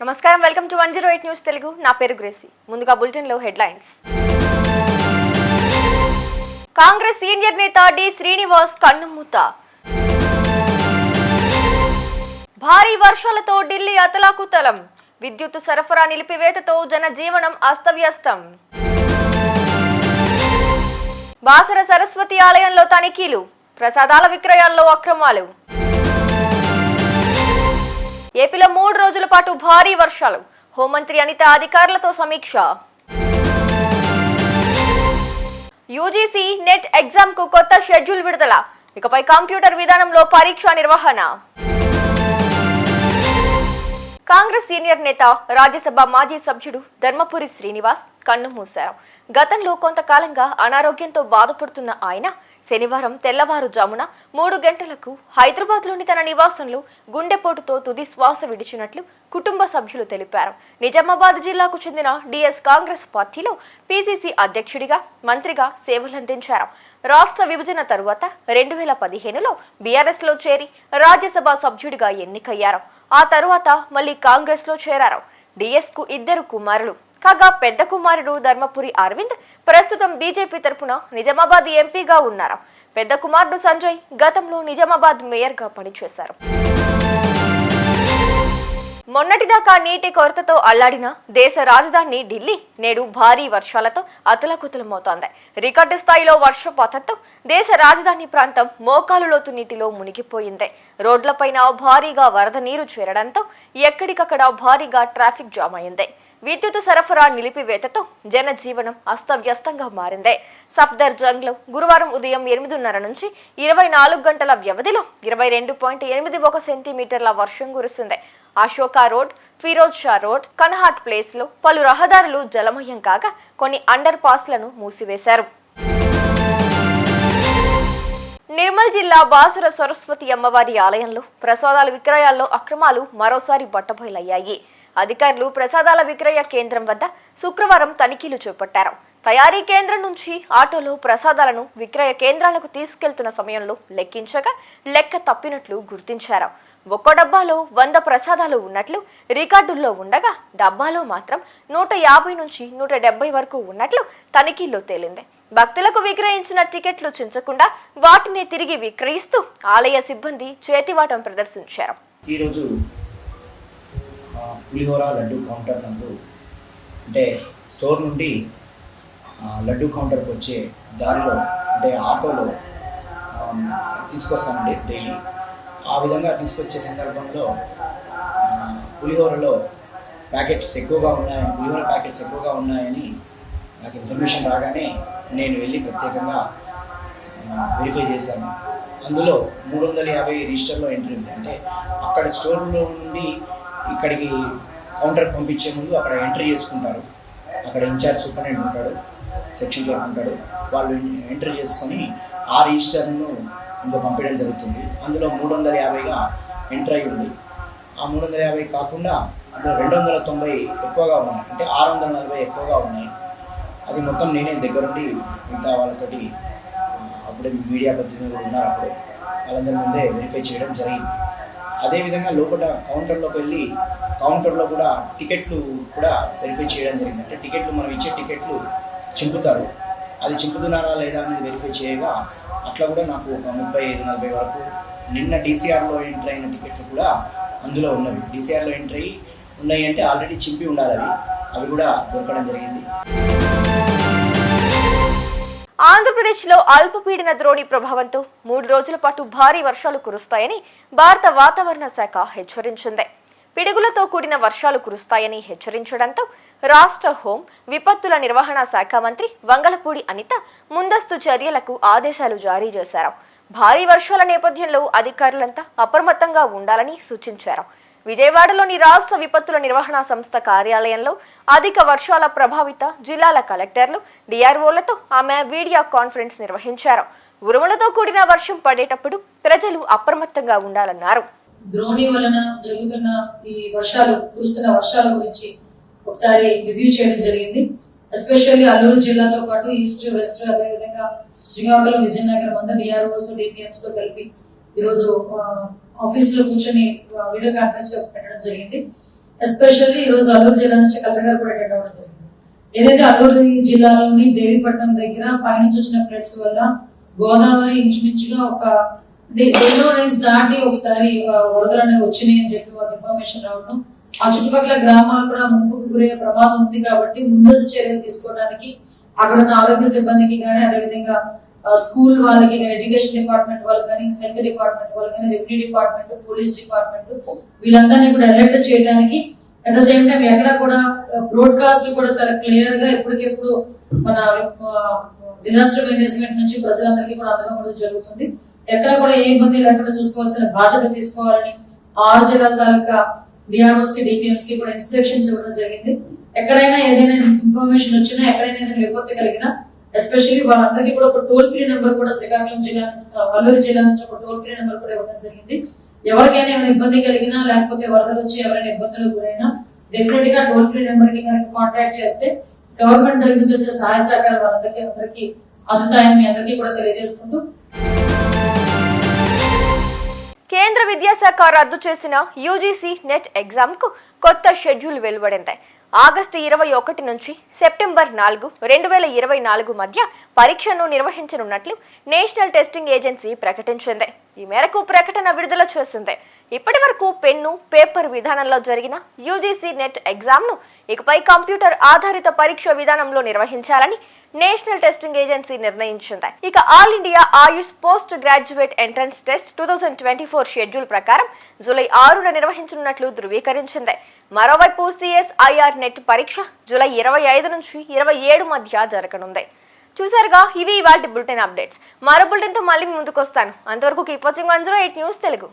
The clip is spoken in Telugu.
నమస్కారం, వెల్కమ్ టు 108 న్యూస్ తెలుగు. నా పేరు గ్రేసి. ముందుగా బులెటిన్ లో హెడ్లైన్స్. కాంగ్రెస్ సీనియర్ నేత డి శ్రీనివాస్ కన్నుమూత. భారీ వర్షాలతో ఢిల్లీ అతలాకుతలం. విద్యుత్ సరఫరా నిలిపివేతతో జనజీవనం అస్తవ్యస్తం. బాసర సరస్వతి ఆలయంలో తనిఖీలు. ప్రసాదాల విక్రయాల్లో అక్రమాలు. ఏపీలో 3 రోజుల పాటు భారీ వర్షాలు. హోంమంత్రి అనిత అధికారులతో సమీక్ష. యూజీసీ నెట్ ఎగ్జామ్ కు కొత్త షెడ్యూల్ విడుదల. ఇకపై కంప్యూటర్ విధానంలో పరీక్ష నిర్వహణ. కాంగ్రెస్ సీనియర్ నేత, రాజ్యసభ మాజీ సభ్యుడు ధర్మపురి శ్రీనివాస్ కన్నుమూశారు. గతంలో కొంతకాలంగా అనారోగ్యంతో బాధపడుతున్న ఆయన శనివారం తెల్లవారుజామున 3 గంటలకు హైదరాబాద్లోని తన నివాసంలో గుండెపోటుతో తుది శ్వాస విడిచినట్లు కుటుంబ సభ్యులు తెలిపారు. నిజామాబాద్ జిల్లాకు చెందిన డిఎస్ కాంగ్రెస్ పార్టీలో పీసీసీ అధ్యక్షుడిగా, మంత్రిగా సేవలందించారు. రాష్ట్ర విభజన తరువాత 2015లో బీఆర్ఎస్ లో చేరి రాజ్యసభ సభ్యుడిగా ఎన్నికయ్యారు. ఆ తరువాత మళ్లీ కాంగ్రెస్ లో చేరారు. డిఎస్ కు 2 కుమారులు కాగా పెద్ద కుమారుడు ధర్మపురి అరవింద్ ప్రస్తుతం బీజేపీ తరపున నిజామాబాద్ ఎంపీగా ఉన్నారు. పెద్ద కుమారుడు సంజయ్ గతంలో నిజామాబాద్ మేయర్ గా పనిచేశారు. మొన్నటిదాకా నీటి కొరతతో అల్లాడిన దేశ రాజధాని ఢిల్లీ నేడు భారీ వర్షాలతో అతలకుతలమవుతోంది. రికార్డు స్థాయిలో వర్షపాతంతో దేశ రాజధాని ప్రాంతం మోకాలు లోతు నీటిలో మునిగిపోయింది. రోడ్లపైన భారీగా వరద నీరు చేరడంతో ఎక్కడికక్కడ భారీగా ట్రాఫిక్ జామ్ అయింది. విద్యుత్ సరఫరా నిలిపివేతతో జనజీవనం అస్తవ్యస్తంగా మారింది. సఫ్దర్ జంగ్ లో గురువారం ఉదయం 8:30 నుంచి 24 గంటల వ్యవధిలో 22.81 సెంటీమీటర్ల వర్షం కురిసింది. Ashoka road, Firoz Shah road, Connaught place లో పలు రహదారులు జలమయం కాగా కొన్ని అండర్ పాస్లను మూసివేశారు. నిర్మల్ జిల్లా బాసర సరస్వతి అమ్మవారి ఆలయంలో ప్రసాదాల విక్రయాల్లో అక్రమాలు మరోసారి బట్టబయలయ్యాయి. అధికారులు ప్రసాదాల విక్రయ కేంద్రం వద్ద శుక్రవారం తనిఖీలు చేపట్టారు. తయారీ కేంద్రం నుంచి ఆటోలో ప్రసాదాలను విక్రయ కేంద్రాలకు తీసుకెళ్తున్న సమయంలో లెక్కించగా లెక్క తప్పినట్లు గుర్తించారు. ఒక్కో డబ్బాలో 100 ప్రసాదాలు ఉన్నట్లు రికార్డుల్లో ఉండగా డబ్బాలో మాత్రం 150 నుంచి 170 వరకు ఉన్నట్లు తనిఖీల్లో తేలింది. భక్తులకు విక్రయించిన టికెట్లు చించకుండా వాటిని తిరిగి విక్రయిస్తూ ఆలయ సిబ్బంది చేతివాటం ప్రదర్శించారు. ఈరోజు పులిహోర లడ్డు కౌంటర్ నందు అంటే స్టోర్ నుండి లడ్డు కౌంటర్కి వచ్చే దారిలో అంటే ఆటోలో తీసుకొస్తానండి డైలీ. ఆ విధంగా తీసుకొచ్చే సందర్భంలో పులిహోర ప్యాకెట్స్ ఎక్కువగా ఉన్నాయని నాకు ఇన్ఫర్మేషన్ రాగానే నేను వెళ్ళి ప్రత్యేకంగా వెరిఫై చేశాను. అందులో 350 రిజిస్టర్లో ఎంట్రీ ఉంది. అంటే అక్కడ స్టోర్లో నుండి ఇక్కడికి కౌంటర్కి పంపించే ముందు అక్కడ ఎంట్రీ చేసుకుంటారు. అక్కడ ఇన్ఛార్జ్ సూపరింటెండెంట్ ఉంటాడు, సెక్షన్ క్లర్క్ ఉంటాడు. వాళ్ళు ఎంట్రీ చేసుకొని ఆ రిజిస్టర్ను ఇందులో పంపించడం జరుగుతుంది. అందులో 350గా ఎంట్రీ అయి ఉంది. ఆ 350 కాకుండా అందులో 290 ఎక్కువగా ఉన్నాయి, అంటే 640 ఎక్కువగా ఉన్నాయి. అది మొత్తం నేనే దగ్గరుండి మిగతా వాళ్ళతోటి అప్పుడే మీడియా ప్రతినిధులు ఉన్నారు, అప్పుడు వాళ్ళందరి ముందే వెరిఫై చేయడం జరిగింది. అదేవిధంగా లోపల కౌంటర్లోకి వెళ్ళి కౌంటర్లో కూడా టికెట్లు కూడా వెరిఫై చేయడం జరిగింది. అంటే టికెట్లు మనం ఇచ్చే టికెట్లు చింపుతారు, అది చింపుతున్నారా లేదా అనేది వెరిఫై చేయగా అట్లా కూడా నాకు ఒక 35-40 వరకు నిన్న డీసీఆర్లో ఎంట్రీ అయిన టికెట్లు కూడా అందులో ఉన్నవి. డీసీఆర్లో ఎంట్రీ ఉన్నాయి అంటే ఆల్రెడీ చింపి ఉండాలి, అవి కూడా దొరకడం జరిగింది. ఆంధ్రప్రదేశ్లో అల్పపీడన ద్రోణి ప్రభావంతో 3 రోజుల పాటు భారీ వర్షాలు కురుస్తాయని భారత వాతావరణ శాఖ హెచ్చరించింది. పిడుగులతో కూడిన వర్షాలు కురుస్తాయని హెచ్చరించడంతో రాష్ట్ర హోం విపత్తుల నిర్వహణ శాఖ మంత్రి వంగలపూడి అనిత ముందస్తు చర్యలకు ఆదేశాలు జారీ చేశారు. భారీ వర్షాల నేపథ్యంలో అధికారులంతా అప్రమత్తంగా ఉండాలని సూచించారు. విజయవాడలోని రాష్ట్ర విపత్తుల నిర్వహణ సంస్థ కార్యాలయంలో అధిక వర్షాల ప్రభావిత జిల్లాల కలెక్టర్లు, డిఆర్ఓలతో ఆమె వీడియో కాన్ఫరెన్స్ నిర్వహించారు. ఉరుములతో కూడిన వర్షం పడేటప్పుడు ప్రజలు అప్రమత్తంగా ఉండాలన్నారు. ద్రోణి వలన జరుగుతున్న ఈ కురుస్తున్న వర్షాల గురించి ఒకసారి రివ్యూ చేయడం జరిగింది. ఎస్పెషల్లీ అల్లూరు జిల్లాతో పాటు ఈస్ట్, వెస్ట్, అదేవిధంగా శ్రీకాకుళం, విజయనగరం అంతా డిఆర్ఓస్, డిపిఎంస్ తో కలిపి ఈరోజు ఆఫీస్ లో కూర్చొని వీడియో కాన్ఫరెన్స్ పెట్టడం జరిగింది. ఎస్పెషల్లీ ఈ రోజు అల్లూరు జిల్లా నుంచి కలెక్టర్ గారు కూడా అటెండ్ అవ్వడం జరిగింది. ఏదైతే అల్లూరు జిల్లాలోని దేవీపట్నం దగ్గర పైనుంచి వచ్చిన ఫ్లడ్స్ వల్ల గోదావరి ఇంచుమించుగా ఒక ఎన్నో డేస్ దాటి ఒకసారి వరదలు అనేవి వచ్చినాయి అని చెప్పి ఒక ఇన్ఫర్మేషన్ రావడం, ఆ చుట్టుపక్కల గ్రామాలు కూడా ముంపుకు గురయ్యే ప్రమాదం ఉంది కాబట్టి ముందస్తు చర్యలు తీసుకోవడానికి అక్కడ ఉన్న ఆరోగ్య సిబ్బందికి కానీ, అదేవిధంగా స్కూల్ వాళ్ళకి కానీ, ఎడ్యుకేషన్ డిపార్ట్మెంట్ వాళ్ళకి కానీ, హెల్త్ డిపార్ట్మెంట్ వాళ్ళకి కానీ, రెవెన్యూ డిపార్ట్మెంట్, పోలీస్ డిపార్ట్మెంట్ వీళ్ళందరినీ కూడా అలర్ట్ చేయడానికి, అట్ ద సేమ్ టైం ఎక్కడ కూడా బ్రాడ్కాస్ట్ కూడా చాలా క్లియర్ గా ఎప్పటికెప్పుడు మన డిజాస్టర్ మేనేజ్మెంట్ నుంచి ప్రజలందరికీ కూడా అందడం జరుగుతుంది. ఎక్కడ కూడా ఏ ఇబ్బంది లేకుండా చూసుకోవాల్సిన బాధ్యత తీసుకోవాలని 6 జిల్లాల తాలూకా డిఆర్ఓస్ కి, డిపిఎంస్ కి కూడా ఇన్స్ట్రక్షన్స్ ఇవ్వడం జరిగింది. ఎక్కడైనా ఏదైనా ఇన్ఫర్మేషన్ వచ్చినా, ఎక్కడైనా ఏదైనా విపత్తు కలిగినా ఎస్పెషల్లీ వాళ్ళందరికీ కూడా ఒక టోల్ ఫ్రీ నెంబర్ కూడా శ్రీకాకుళం జిల్లా, అల్లూరు జిల్లా నుంచి ఒక టోల్ ఫ్రీ నెంబర్ కూడా ఇవ్వడం జరిగింది. ఎవరికైనా ఏమైనా ఇబ్బంది కలిగినా, లేకపోతే వరదలు వచ్చి ఎవరైనా ఇబ్బందులు గురైనా డెఫినెట్ గా టోల్ ఫ్రీ నెంబర్ కి కనుక కాంటాక్ట్ చేస్తే గవర్నమెంట్ దగ్గర నుంచి వచ్చే సహాయ సహకారాలు అందరికీ అందుతాయని మీ అందరికీ కూడా తెలియజేసుకుంటూ, కేంద్ర విద్యాశాఖ రద్దు చేసిన యూజీసీ నెట్ ఎగ్జామ్ కు కొత్త షెడ్యూల్ వెలువడింది. ఆగస్టు 21 నుంచి సెప్టెంబర్ 4, 2024 మధ్య పరీక్షను నిర్వహించనున్నట్లు నేషనల్ టెస్టింగ్ ఏజెన్సీ ప్రకటించింది. ఈ మేరకు ప్రకటన విడుదల చేసింది. ఇప్పటి వరకు పెన్ను, పేపర్ విధానంలో జరిగిన యూజీసీ నెట్ ఎగ్జామ్ ను ఇకపై కంప్యూటర్ ఆధారిత పరీక్ష విధానంలో నిర్వహించాలని నేషనల్ టెస్టింగ్ ఏజెన్సీ నిర్ణయించింది. ఇక all India AYUSH postgraduate entrance test 2024 schedule ప్రకారం జూలై 6న నిర్వహించనున్నట్లు ధృవీకరించింది. మరోవైపు సిఎస్ఐఆర్ నెట్ పరీక్ష జూలై 25 నుంచి 27 మధ్య జరగనుంది. చూసారుగా, ఇవి ఇవాల్టి బులెటిన్ అప్డేట్స్. మరో బులెటిన్ తో మళ్ళీ ముందుకు వస్తాను. అంతవరకు కీప్ వాచింగ్ 108 న్యూస్ తెలుగు.